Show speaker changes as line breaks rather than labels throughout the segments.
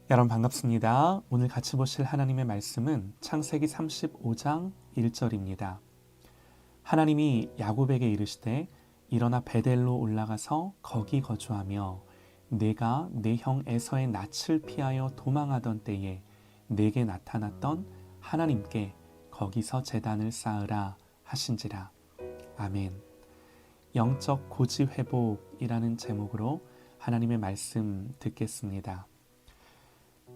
여러분 반갑습니다. 오늘 같이 보실 하나님의 말씀은 창세기 35장 1절입니다. 하나님이 야곱에게 이르시되 일어나 베델로 올라가서 거기 거주하며 내가 내 형 에서의 낯을 피하여 도망하던 때에 내게 나타났던 하나님께 거기서 제단을 쌓으라 하신지라. 아멘. 영적 고지 회복이라는 제목으로 하나님의 말씀 듣겠습니다.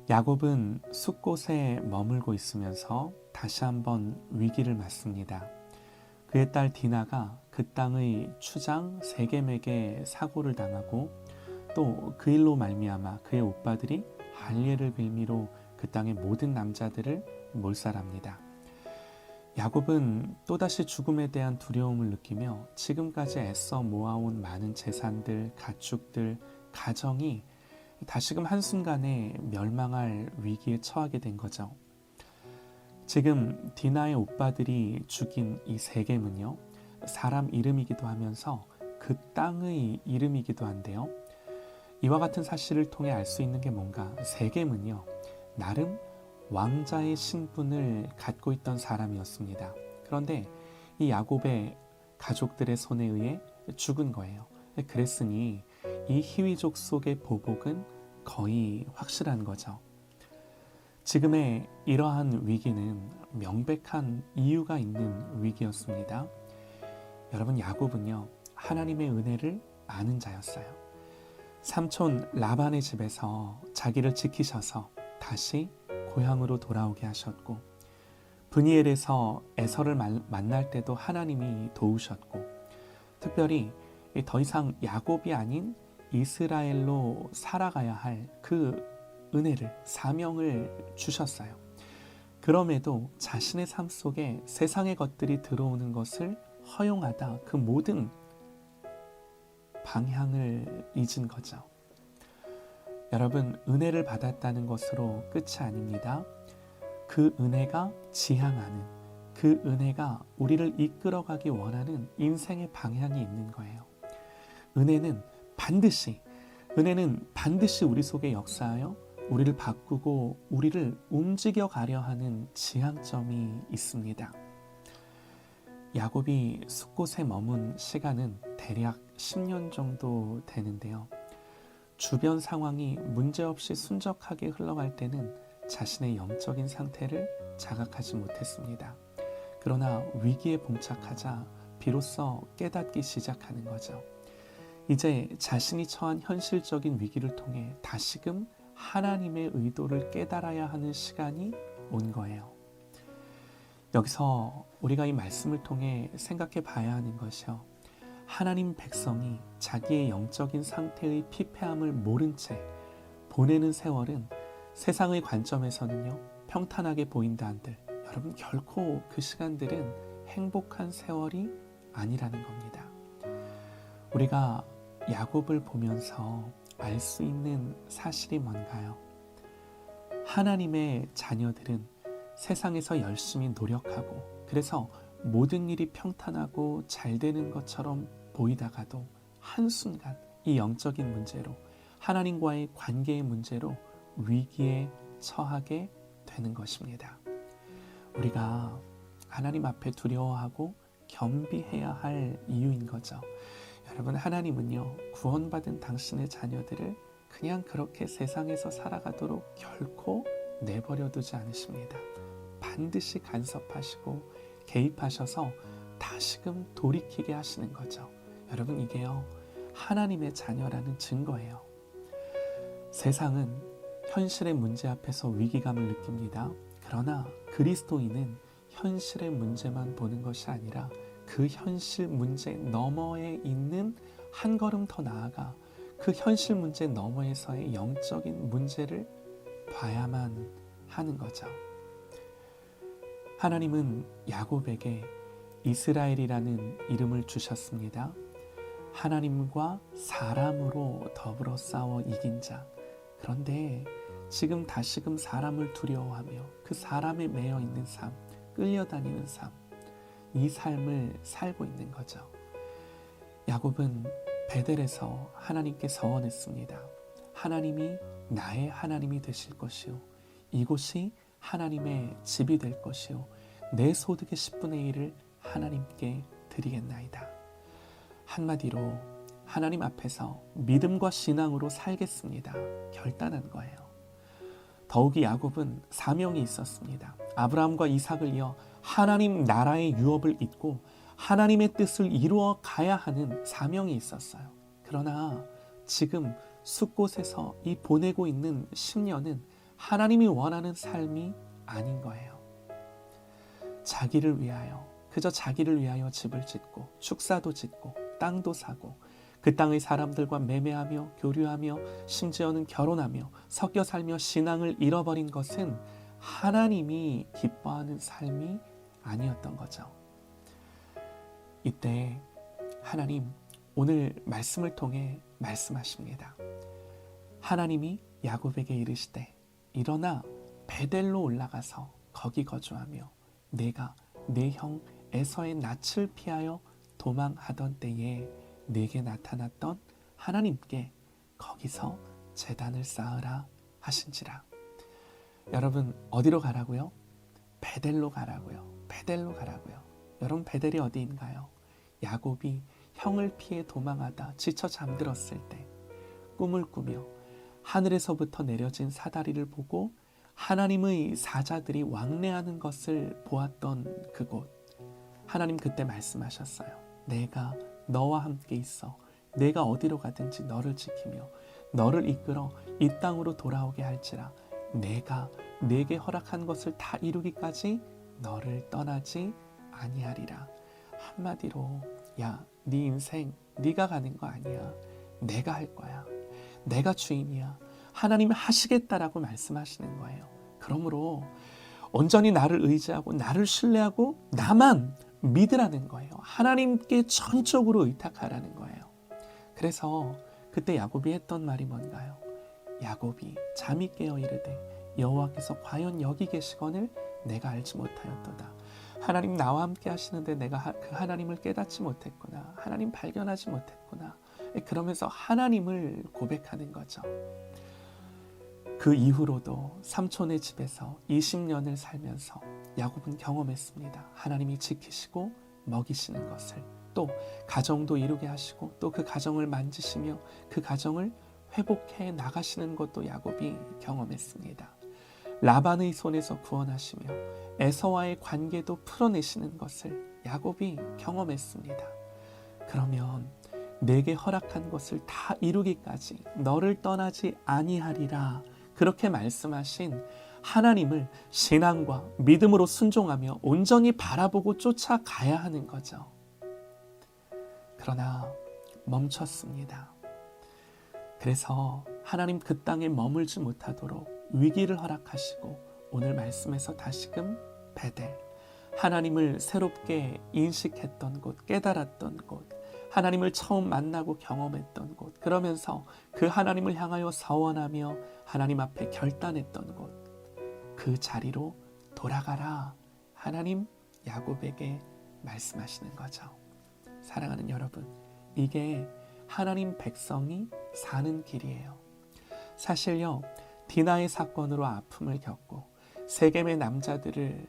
야곱은 숲곳에 머물고 있으면서 다시 한번 위기를 맞습니다. 그의 딸 디나가 그 땅의 추장 세겜에게 사고를 당하고 또 그 일로 말미암아 그의 오빠들이 할례를 빌미로 그 땅의 모든 남자들을 몰살합니다. 야곱은 또다시 죽음에 대한 두려움을 느끼며 지금까지 애써 모아온 많은 재산들, 가축들, 가정이 다시금 한순간에 멸망할 위기에 처하게 된 거죠. 지금 디나의 오빠들이 죽인 이 세겜은요, 사람 이름이기도 하면서 그 땅의 이름이기도 한데요. 이와 같은 사실을 통해 알 수 있는 게 뭔가, 세겜은요, 나름 왕자의 신분을 갖고 있던 사람이었습니다. 그런데 이 야곱의 가족들의 손에 의해 죽은 거예요. 그랬으니 이 희위족 속의 보복은 거의 확실한 거죠. 지금의 이러한 위기는 명백한 이유가 있는 위기였습니다. 여러분, 야곱은요, 하나님의 은혜를 아는 자였어요. 삼촌 라반의 집에서 자기를 지키셔서 다시 고향으로 돌아오게 하셨고, 브니엘에서 에서를 만날 때도 하나님이 도우셨고, 특별히 더 이상 야곱이 아닌 이스라엘로 살아가야 할 그 은혜를, 사명을 주셨어요. 그럼에도 자신의 삶 속에 세상의 것들이 들어오는 것을 허용하다 그 모든 방향을 잊은 거죠. 여러분, 은혜를 받았다는 것으로 끝이 아닙니다. 그 은혜가 지향하는, 그 은혜가 우리를 이끌어가기 원하는 인생의 방향이 있는 거예요. 은혜는 반드시 우리 속에 역사하여 우리를 바꾸고 우리를 움직여 가려 하는 지향점이 있습니다. 야곱이 숲곳에 머문 시간은 대략 10년 정도 되는데요. 주변 상황이 문제없이 순적하게 흘러갈 때는 자신의 영적인 상태를 자각하지 못했습니다. 그러나 위기에 봉착하자 비로소 깨닫기 시작하는 거죠. 이제 자신이 처한 현실적인 위기를 통해 다시금 하나님의 의도를 깨달아야 하는 시간이 온 거예요. 여기서 우리가 이 말씀을 통해 생각해 봐야 하는 것이요, 하나님 백성이 자기의 영적인 상태의 피폐함을 모른 채 보내는 세월은 세상의 관점에서는요, 평탄하게 보인다 한들 여러분, 결코 그 시간들은 행복한 세월이 아니라는 겁니다. 우리가 야곱을 보면서 알 수 있는 사실이 뭔가요? 하나님의 자녀들은 세상에서 열심히 노력하고, 그래서 모든 일이 평탄하고 잘 되는 것처럼 보이다가도 한순간 이 영적인 문제로, 하나님과의 관계의 문제로 위기에 처하게 되는 것입니다. 우리가 하나님 앞에 두려워하고 겸비해야 할 이유인 거죠. 여러분, 하나님은요, 구원받은 당신의 자녀들을 그냥 그렇게 세상에서 살아가도록 결코 내버려 두지 않으십니다. 반드시 간섭하시고 개입하셔서 다시금 돌이키게 하시는 거죠. 여러분, 이게요, 하나님의 자녀라는 증거예요. 세상은 현실의 문제 앞에서 위기감을 느낍니다. 그러나 그리스도인은 현실의 문제만 보는 것이 아니라 그 현실 문제 너머에 있는 한 걸음 더 나아가 그 현실 문제 너머에서의 영적인 문제를 봐야만 하는 거죠. 하나님은 야곱에게 이스라엘이라는 이름을 주셨습니다. 하나님과 사람으로 더불어 싸워 이긴 자. 그런데 지금 다시금 사람을 두려워하며 그 사람에 매여 있는 삶, 끌려다니는 삶, 이 삶을 살고 있는 거죠. 야곱은 베델에서 하나님께 서원했습니다. 하나님이 나의 하나님이 되실 것이요 이곳이 하나님의 집이 될 것이요 내 소득의 10분의 1을 하나님께 드리겠나이다. 한마디로 하나님 앞에서 믿음과 신앙으로 살겠습니다. 결단한 거예요. 더욱이 야곱은 사명이 있었습니다. 아브라함과 이삭을 이어 하나님 나라의 유업을 잇고 하나님의 뜻을 이루어 가야 하는 사명이 있었어요. 그러나 지금 숫곳에서 이 보내고 있는 10년은 하나님이 원하는 삶이 아닌 거예요. 자기를 위하여, 그저 자기를 위하여 집을 짓고 축사도 짓고 땅도 사고 그 땅의 사람들과 매매하며 교류하며 심지어는 결혼하며 섞여 살며 신앙을 잃어버린 것은 하나님이 기뻐하는 삶이 아니었던 거죠. 이때 하나님 오늘 말씀을 통해 말씀하십니다. 하나님이 야곱에게 이르시되 일어나 베델로 올라가서 거기 거주하며 내가 내 형 에서의 낯을 피하여 도망하던 때에 내게 나타났던 하나님께 거기서 제단을 쌓으라 하신지라. 여러분 어디로 가라고요? 베델로 가라고요. 베델로 가라고요. 여러분 베델이 어디인가요? 야곱이 형을 피해 도망하다 지쳐 잠들었을 때 꿈을 꾸며 하늘에서부터 내려진 사다리를 보고 하나님의 사자들이 왕래하는 것을 보았던 그곳. 하나님 그때 말씀하셨어요. 내가 너와 함께 있어 내가 어디로 가든지 너를 지키며 너를 이끌어 이 땅으로 돌아오게 할지라. 내가 내게 허락한 것을 다 이루기까지 너를 떠나지 아니하리라. 한마디로 야, 네 인생 네가 가는 거 아니야. 내가 할 거야. 내가 주인이야. 하나님이 하시겠다라고 말씀하시는 거예요. 그러므로 온전히 나를 의지하고 나를 신뢰하고 나만 믿으라는 거예요. 하나님께 전적으로 의탁하라는 거예요. 그래서 그때 야곱이 했던 말이 뭔가요? 야곱이 잠이 깨어 이르되 여호와께서 과연 여기 계시거늘 내가 알지 못하였도다. 하나님 나와 함께 하시는데 내가 그 하나님을 깨닫지 못했구나. 하나님 발견하지 못했구나. 그러면서 하나님을 고백하는 거죠. 그 이후로도 삼촌의 집에서 20년을 살면서 야곱은 경험했습니다. 하나님이 지키시고 먹이시는 것을, 또 가정도 이루게 하시고 또 그 가정을 만지시며 그 가정을 회복해 나가시는 것도 야곱이 경험했습니다. 라반의 손에서 구원하시며 에서와의 관계도 풀어내시는 것을 야곱이 경험했습니다. 그러면 내게 허락한 것을 다 이루기까지 너를 떠나지 아니하리라, 그렇게 말씀하신 하나님을 신앙과 믿음으로 순종하며 온전히 바라보고 쫓아가야 하는 거죠. 그러나 멈췄습니다. 그래서 하나님 그 땅에 머물지 못하도록 위기를 허락하시고 오늘 말씀에서 다시금 베델, 하나님을 새롭게 인식했던 곳, 깨달았던 곳, 하나님을 처음 만나고 경험했던 곳, 그러면서 그 하나님을 향하여 서원하며 하나님 앞에 결단했던 곳, 그 자리로 돌아가라. 하나님 야곱에게 말씀하시는 거죠. 사랑하는 여러분, 이게 하나님 백성이 사는 길이에요. 사실요, 디나의 사건으로 아픔을 겪고 세겜의 남자들을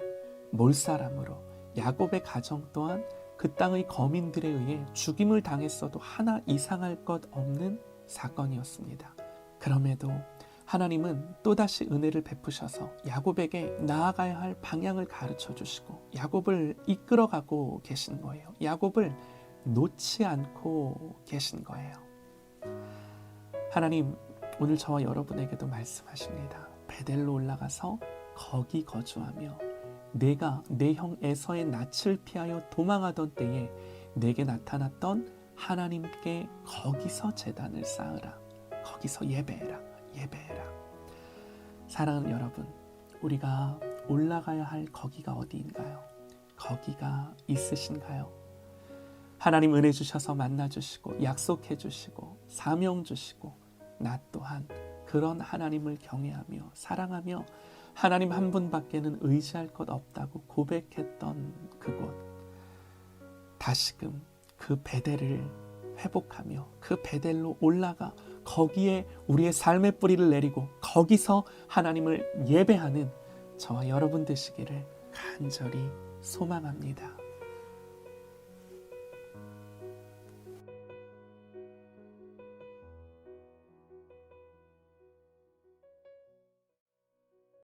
몰살함으로 야곱의 가정 또한 그 땅의 거민들에 의해 죽임을 당했어도 하나 이상할 것 없는 사건이었습니다. 그럼에도 하나님은 또다시 은혜를 베푸셔서 야곱에게 나아가야 할 방향을 가르쳐 주시고 야곱을 이끌어가고 계신 거예요. 야곱을 놓지 않고 계신 거예요. 하나님 오늘 저와 여러분에게도 말씀하십니다. 베델로 올라가서 거기 거주하며 내가 내 형 에서의 낯을 피하여 도망하던 때에 내게 나타났던 하나님께 거기서 제단을 쌓으라. 거기서 예배해라. 예배해라. 사랑하는 여러분, 우리가 올라가야 할 거기가 어디인가요? 거기가 있으신가요? 하나님 은혜 주셔서 만나 주시고 약속해 주시고 사명 주시고 나 또한 그런 하나님을 경외하며 사랑하며 하나님 한 분밖에는 의지할 것 없다고 고백했던 그곳, 다시금 그 베델을 회복하며 그 베델로 올라가 거기에 우리의 삶의 뿌리를 내리고 거기서 하나님을 예배하는 저와 여러분 되시기를 간절히 소망합니다.